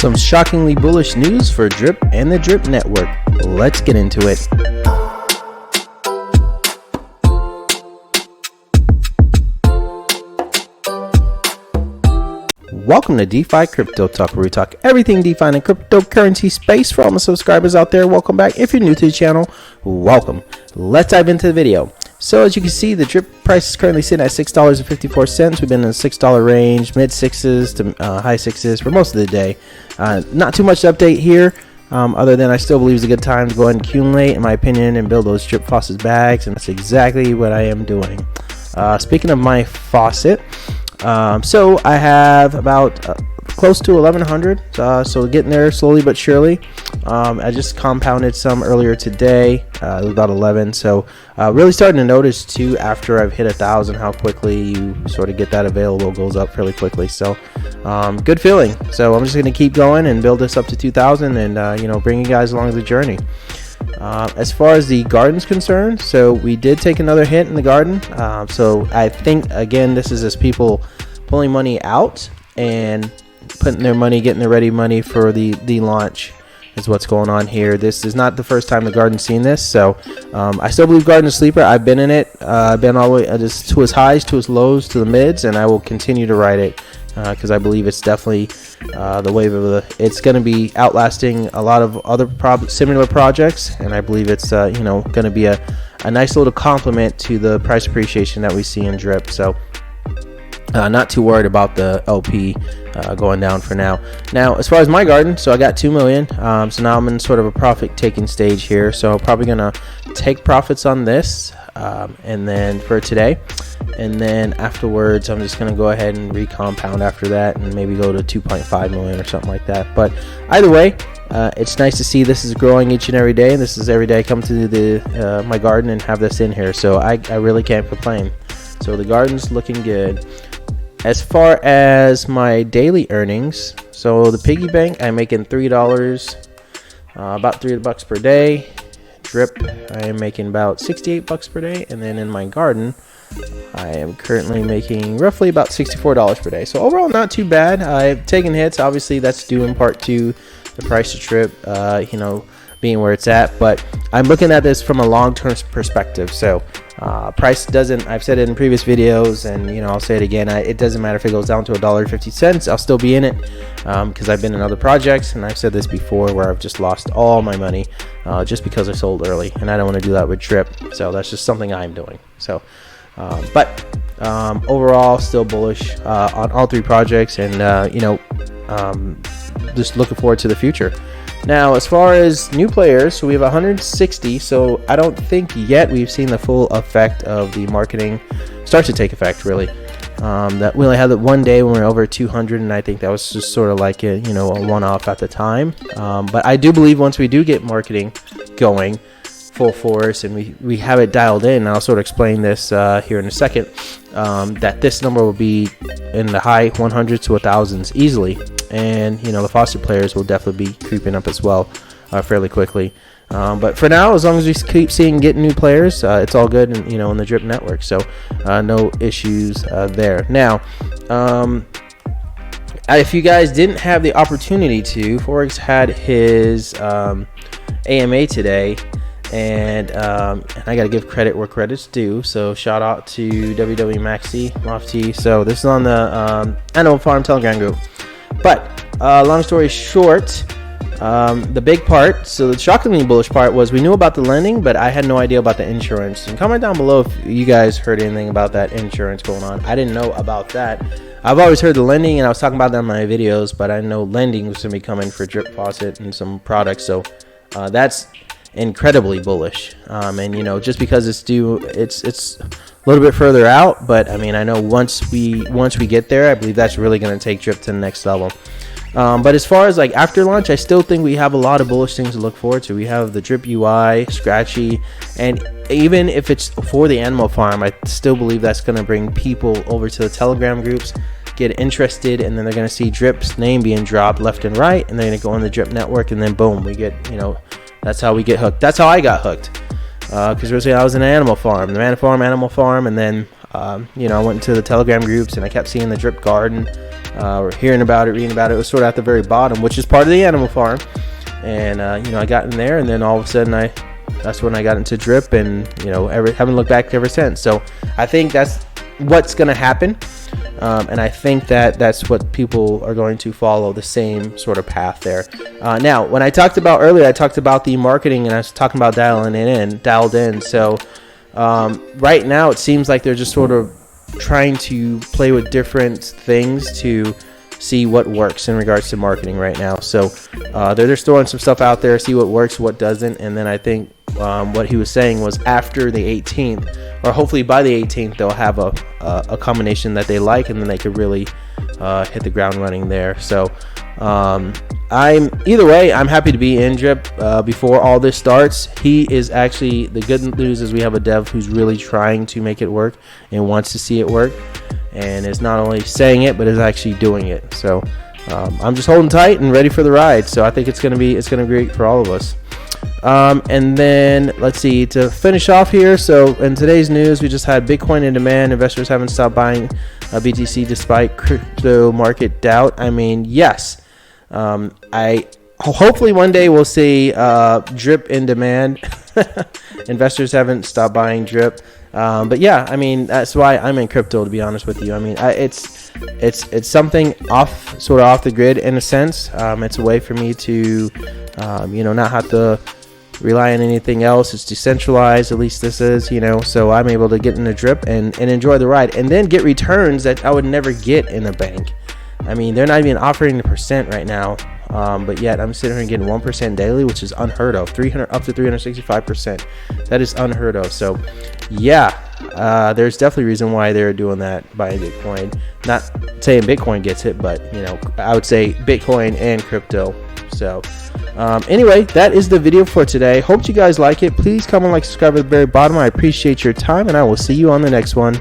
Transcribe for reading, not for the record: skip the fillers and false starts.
Some shockingly bullish news for Drip and the Drip Network. Let's get into it. Welcome to DeFi Crypto Talk, where we talk everything DeFi and cryptocurrency space. For all my subscribers out there, welcome back. If you're new to the channel, welcome. Let's dive into the video. So as you can see, the Drip price is currently sitting at $6.54. We've been in the $6 range, mid sixes to high sixes for most of the day. Not too much to update here, other than I still believe it's a good time to go ahead and accumulate, in my opinion, and build those Drip faucet bags, and that's exactly what I am doing. Speaking of my faucet, so I have about close to 1100, so getting there slowly but surely. I just compounded some earlier today. It was about 11, so really starting to notice too, after I've hit 1,000, how quickly you sort of get that available. Goes up fairly quickly, so good feeling. So I'm just going to keep going and build this up to 2,000, and bring you guys along the journey. As far as the garden's concerned, so we did take another hit in the garden. So I think, again, this is just people pulling money out and putting their money, getting their ready money for the launch is what's going on here. This is not the first time the garden's seen this, so I still believe garden is sleeper. I've been in it. I've been all the way just to its highs, to its lows, to the mids, and I will continue to ride it because I believe it's definitely the wave of it's going to be outlasting a lot of other similar projects, and I believe it's going to be a nice little complement to the price appreciation that we see in Drip. So not too worried about the LP going down for now. Now, as far as my garden, so I got 2 million. So now I'm in sort of a profit taking stage here. So probably gonna take profits on this, and then for today, and then afterwards, I'm just gonna go ahead and recompound after that, and maybe go to 2.5 million or something like that. But either way, it's nice to see this is growing each and every day, and this is every day I come to the my garden and have this in here. So I really can't complain. So the garden's looking good. As far as my daily earnings, so the piggy bank, I'm making $3, about $3 per day. Drip, I am making about $68 per day, and then in my garden, I am currently making roughly about $64 per day. So overall, not too bad. I've taken hits. Obviously, that's due in part to the price of Drip, being where it's at. But I'm looking at this from a long-term perspective. So price doesn't, I've said it in previous videos, and I'll say it again, it doesn't matter if it goes down to $1.50. I'll still be in it because I've been in other projects, and I've said this before, where I've just lost all my money just because I sold early, and I don't want to do that with Drip. So that's just something I'm doing. So but overall, still bullish on all three projects, and just looking forward to the future. Now, as far as new players, so we have 160, so I don't think yet we've seen the full effect of the marketing start to take effect, really. That we only had that one day when we were over 200, and I think that was just sort of like a one-off at the time. But I do believe once we do get marketing going full force, and we have it dialed in, and I'll sort of explain this here in a second, that this number will be in the high 100s to 1,000s easily. And the faucet players will definitely be creeping up as well fairly quickly. But for now, as long as we keep getting new players, it's all good, and in the Drip network. So no issues there. Now, if you guys didn't have the opportunity to, Forex had his AMA today, and I got to give credit where credit's due. So shout out to WW Maxi Lofty. So this is on the Animal Farm Telegram group. But long story short, the big part, so the shockingly bullish part, was we knew about the lending, but I had no idea about the insurance. And comment down below if you guys heard anything about that insurance going on. I didn't know about that. I've always heard the lending, and I was talking about that in my videos, but I know lending was going to be coming for Drip Faucet and some products. So that's incredibly bullish. And just because it's due, it's a little bit further out, but I know once we get there, I believe that's really going to take Drip to the next level. But as far as like after launch, I still think we have a lot of bullish things to look forward to. We have the Drip UI, Scratchy, and even if it's for the Animal Farm, I still believe that's going to bring people over to the Telegram groups, get interested, and then they're going to see Drip's name being dropped left and right, and they're going to go on the Drip network, and then boom, we get, that's how we get hooked. That's how I got hooked. Because originally I was in an Animal Farm, Animal Farm, and then I went into the Telegram groups, and I kept seeing the Drip Garden, or hearing about it, reading about it. It was sort of at the very bottom, which is part of the animal farm. And you know, I got in there, and then all of a sudden that's when I got into drip, and you know, haven't looked back ever since. So I think that's what's going to happen, and I think that's what people are going to follow, the same sort of path there. Now, when I talked about earlier, I talked about the marketing, and I was talking about dialed in. So right now, it seems like they're just sort of trying to play with different things to see what works in regards to marketing right now. So they're just throwing some stuff out there, see what works, what doesn't, and then I think what he was saying was after the 18th, or hopefully by the 18th, they'll have a combination that they like, and then they could really hit the ground running there. So either way, I'm happy to be in drip before all this starts. He is actually, the good news is we have a dev who's really trying to make it work and wants to see it work, and is not only saying it but is actually doing it. So I'm just holding tight and ready for the ride. So I think it's gonna be great for all of us. And then let's see, to finish off here, so in today's news, we just had Bitcoin in demand. Investors haven't stopped buying BTC despite crypto market doubt. I mean, yes, I hopefully one day we'll see drip in demand. Investors haven't stopped buying drip, but yeah, I mean, that's why I'm in crypto, to be honest with you. I mean, it's something sort of off the grid in a sense. It's a way for me to you know, not have to rely on anything else. It's decentralized, at least this is, you know, so I'm able to get in the drip and enjoy the ride, and then get returns that I would never get in a bank. I mean, they're not even offering the percent right now, but yet I'm sitting here getting 1% daily, which is unheard of. 300 up to 365%. That is unheard of. So yeah, there's definitely a reason why they're doing that, buying Bitcoin. Not saying Bitcoin gets it, but you know, I would say Bitcoin and crypto. So anyway, that is the video for today. Hope you guys like it. Please comment, like, subscribe at the very bottom. I appreciate your time, and I will see you on the next one.